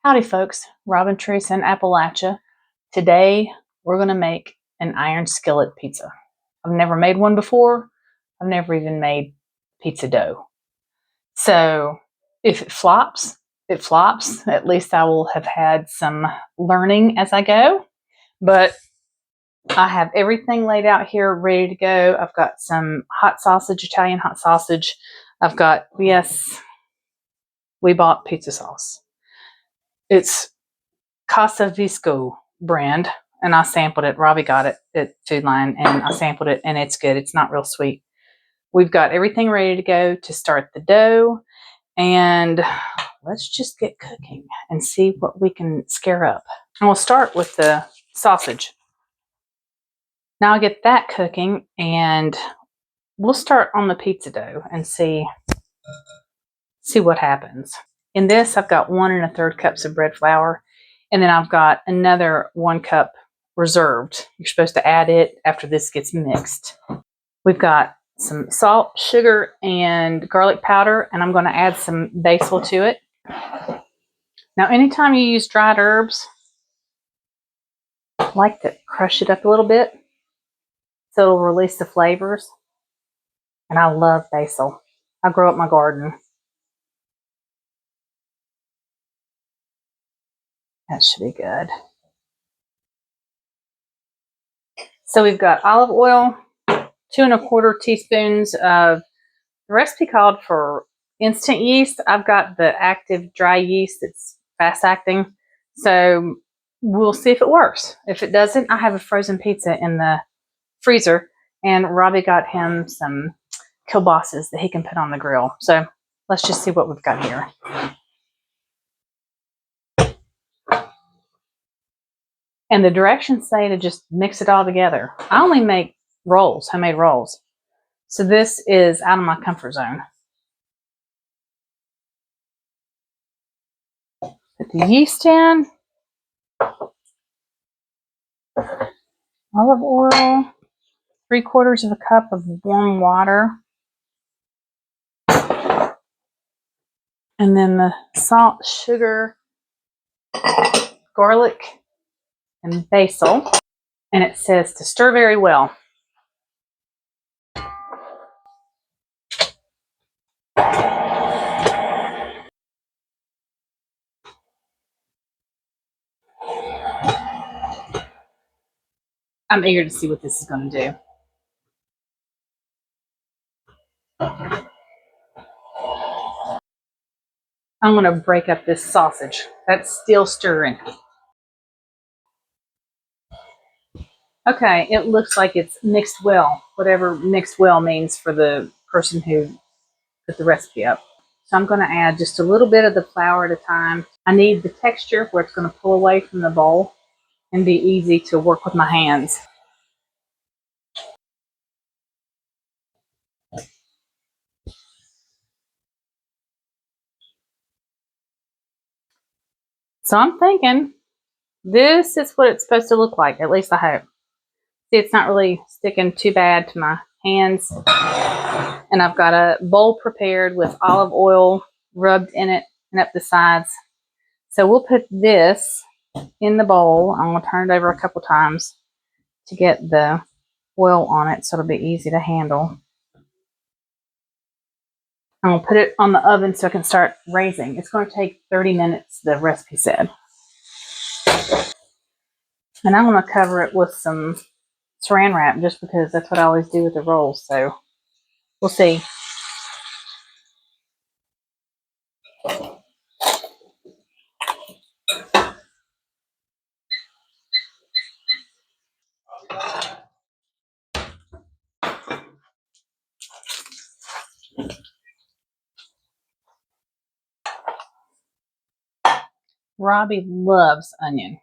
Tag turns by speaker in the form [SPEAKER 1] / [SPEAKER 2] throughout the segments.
[SPEAKER 1] Howdy folks, Robin Teresa in Appalachia. Today we're going to make an iron skillet pizza. I've never made one before. I've never even made pizza dough. So if it flops, it flops. At least I will have had some learning as I go. But I have everything laid out here ready to go. I've got some hot sausage, Italian hot sausage. I've got, yes, we bought pizza sauce. It's Casa Visco brand, and I sampled it. Robbie got it at Food Line, and I sampled it, and it's good. It's not real sweet. We've got everything ready to go to start the dough, and let's just get cooking and see what we can scare up. And we'll start with the sausage. Now I'll get that cooking, and we'll start on the pizza dough and see what happens. In this, I've got 1 1/3 cups of bread flour, and then I've got another 1 cup reserved. You're supposed to add it after this gets mixed. We've got some salt, sugar, and garlic powder, and I'm going to add some basil to it. Now, anytime you use dried herbs, I like to crush it up a little bit so it'll release the flavors. And I love basil. I grow up my garden. That should be good. So we've got olive oil, 2 1/4 teaspoons of, the recipe called for instant yeast. I've got the active dry yeast that's fast acting. So we'll see if it works. If it doesn't, I have a frozen pizza in the freezer, and Robbie got him some kielbases that he can put on the grill. So let's just see what we've got here. And the directions say to just mix it all together. I only make rolls, homemade rolls. So this is out of my comfort zone. Put the yeast in. Olive oil. 3/4 cup of warm water. And then the salt, sugar, garlic, and basil. And it says to stir very well. I'm eager to see what this is going to do. I'm going to break up this sausage. That's still stirring. Okay, it looks like it's mixed well, whatever mixed well means for the person who put the recipe up. So I'm going to add just a little bit of the flour at a time. I need the texture where it's going to pull away from the bowl and be easy to work with my hands. So I'm thinking this is what it's supposed to look like, at least I hope. See, it's not really sticking too bad to my hands. And I've got a bowl prepared with olive oil rubbed in it and up the sides. So we'll put this in the bowl. I'm going to turn it over a couple times to get the oil on it so it'll be easy to handle. I'm going to put it on the oven so I can start raising. It's going to take 30 minutes, the recipe said. And I'm going to cover it with some saran wrap just because that's what I always do with the rolls. So we'll see. Robbie loves onion.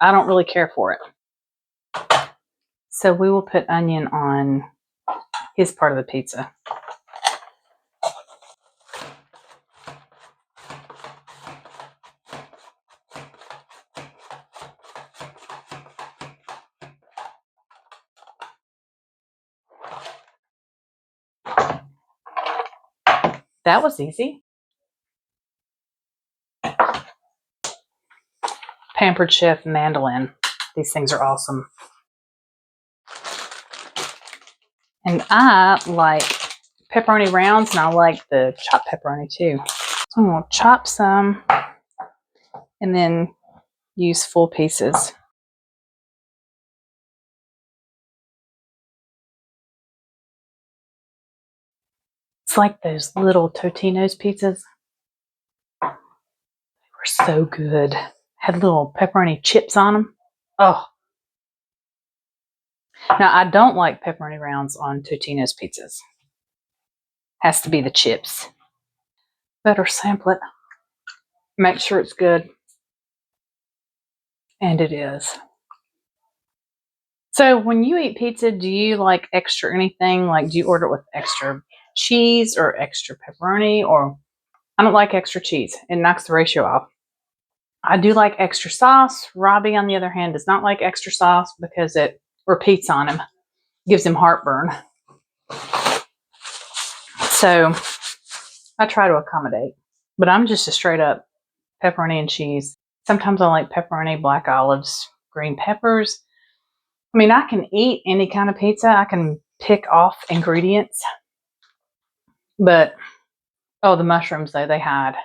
[SPEAKER 1] I don't really care for it. So we will put onion on his part of the pizza. That was easy. Pampered Chef mandolin. These things are awesome. And I like pepperoni rounds, and I like the chopped pepperoni too. So I'm going to chop some and then use full pieces. It's like those little Totino's pizzas. They were so good. Had little pepperoni chips on them. Oh. Now, I don't like pepperoni rounds on Totino's pizzas. Has to be the chips. Better sample it. Make sure it's good. And it is. So when you eat pizza, do you like extra anything? Like, do you order it with extra cheese or extra pepperoni? Or I don't like extra cheese. It knocks the ratio off. I do like extra sauce. Robbie, on the other hand, does not like extra sauce because it repeats on him. Gives him heartburn. So I try to accommodate. But I'm just a straight up pepperoni and cheese. Sometimes I like pepperoni, black olives, green peppers. I mean, I can eat any kind of pizza. I can pick off ingredients. But, oh, the mushrooms, though, they hide.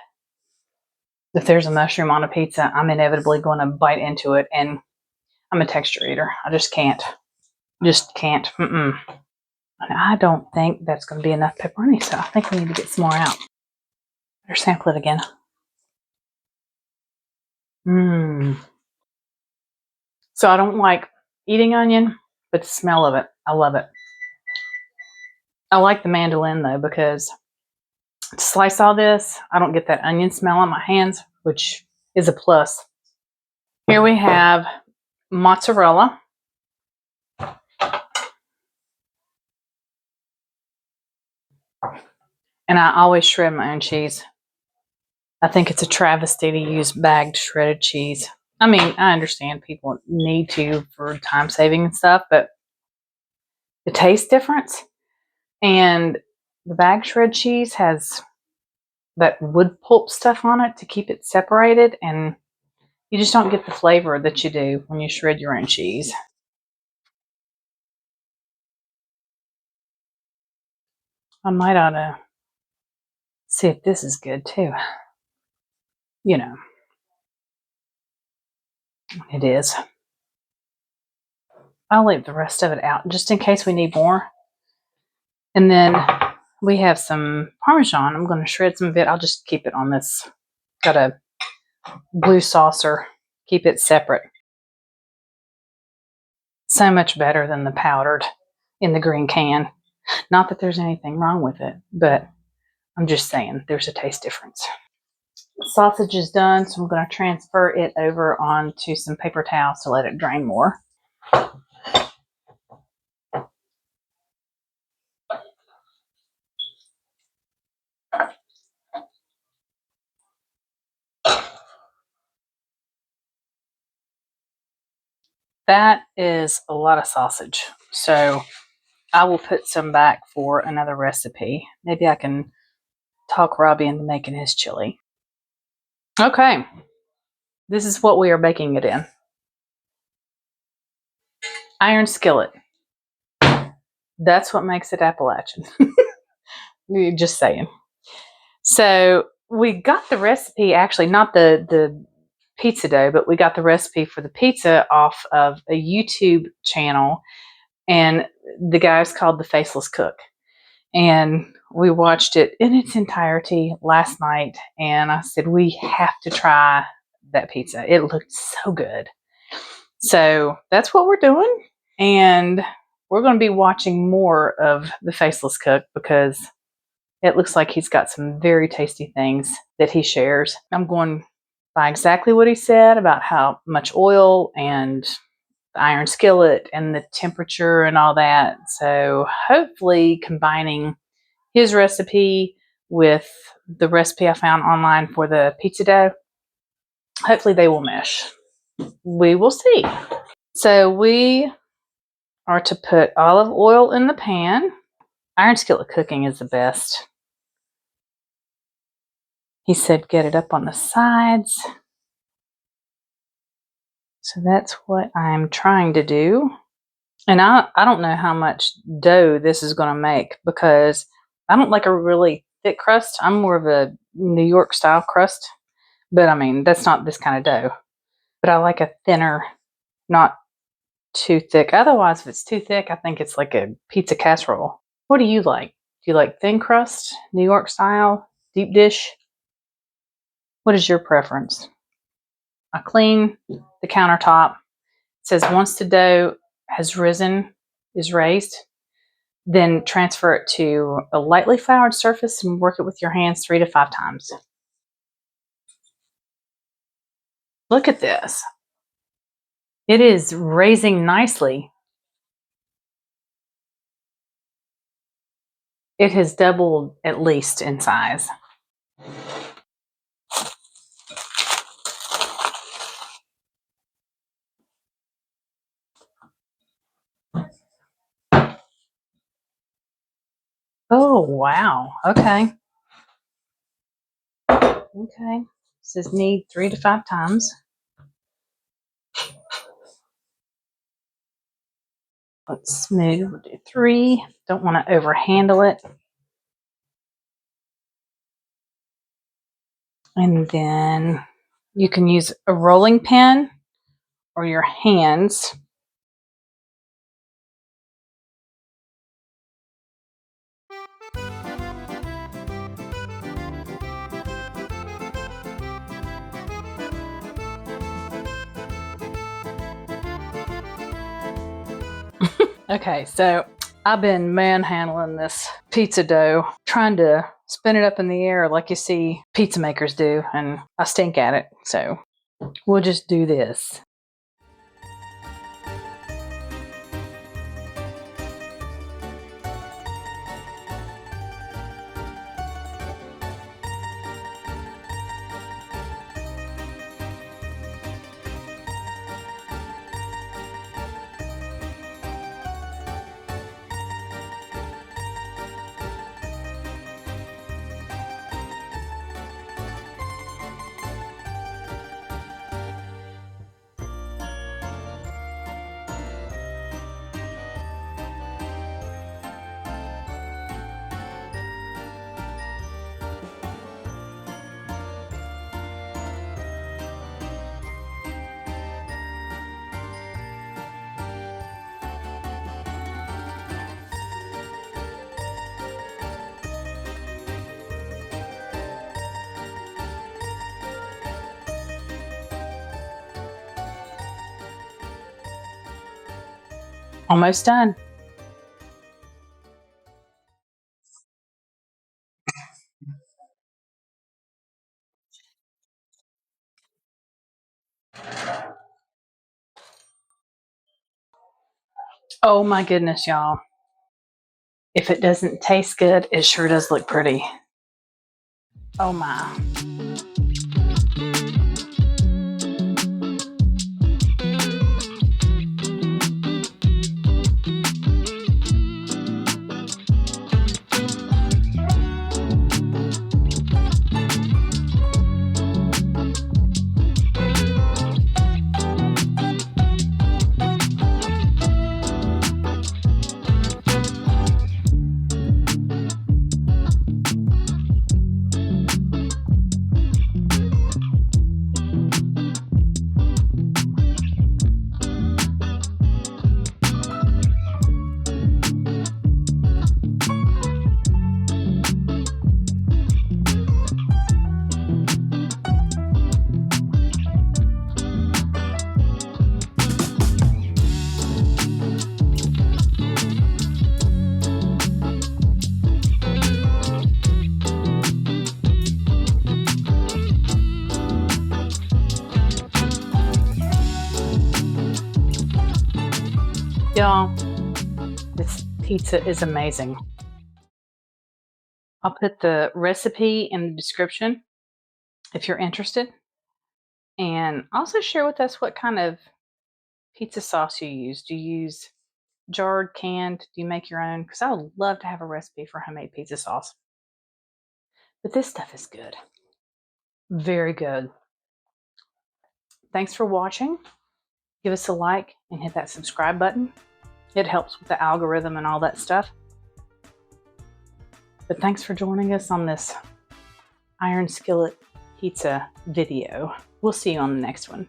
[SPEAKER 1] If there's a mushroom on a pizza, I'm inevitably going to bite into it. And I'm a texture eater. I just can't. Just can't. And I don't think that's going to be enough pepperoni. So I think we need to get some more out. Better sample it again. So I don't like eating onion, but the smell of it, I love it. I like the mandolin, though, because to slice all this, I don't get that onion smell on my hands, which is a plus. Here we have mozzarella. And I always shred my own cheese. I think it's a travesty to use bagged shredded cheese. I mean, I understand people need to for time saving and stuff, but the taste difference, and the bagged shredded cheese has that wood pulp stuff on it to keep it separated, and you just don't get the flavor that you do when you shred your own cheese. I might ought to see if this is good too. You know, it is. I'll leave the rest of it out just in case we need more. And then we have some Parmesan. I'm going to shred some of it. I'll just keep it on this. Got a blue saucer. Keep it separate. So much better than the powdered in the green can. Not that there's anything wrong with it, but I'm just saying there's a taste difference. The sausage is done, so I'm going to transfer it over onto some paper towels to let it drain more. That is a lot of sausage, so I will put some back for another recipe. Maybe I can talk Robbie into making his chili. Okay, this is what we are baking it in. Iron skillet. That's what makes it Appalachian. Just saying. So we got the recipe, actually, not the pizza dough, but we got the recipe for the pizza off of a YouTube channel, and the guy's called The Faceless Cook. And we watched it in its entirety last night, and I said, we have to try that pizza. It looked so good. So that's what we're doing, and we're going to be watching more of The Faceless Cook because it looks like he's got some very tasty things that he shares. I'm going by exactly what he said about how much oil and the iron skillet and the temperature and all that. So hopefully combining his recipe with the recipe I found online for the pizza dough, hopefully they will mesh. We will see. So we are to put olive oil in the pan. Iron skillet cooking is the best. He said get it up on the sides. So that's what I'm trying to do. And I don't know how much dough this is going to make because I don't like a really thick crust. I'm more of a New York style crust. But I mean, that's not this kind of dough. But I like a thinner, not too thick. Otherwise, if it's too thick, I think it's like a pizza casserole. What do you like? Do you like thin crust, New York style, deep dish? What is your preference? I clean the countertop. It says once the dough has risen, is raised, then transfer it to a lightly floured surface and work it with your hands 3 to 5 times. Look at this. It is raising nicely. It has doubled at least in size. Oh, wow. Okay. Okay. It says need 3 to 5 times. Let's smooth. We'll do 3. Don't want to overhandle it. And then you can use a rolling pin or your hands. Okay, so I've been manhandling this pizza dough, trying to spin it up in the air like you see pizza makers do, and I stink at it. So we'll just do this. Almost done. Oh my goodness, y'all. If it doesn't taste good, it sure does look pretty. Oh my. Y'all, this pizza is amazing. I'll put the recipe in the description if you're interested. And also share with us what kind of pizza sauce you use. Do you use jarred, canned? Do you make your own? Because I would love to have a recipe for homemade pizza sauce. But this stuff is good. Very good. Thanks for watching. Give us a like and hit that subscribe button. It helps with the algorithm and all that stuff. But thanks for joining us on this iron skillet pizza video. We'll see you on the next one.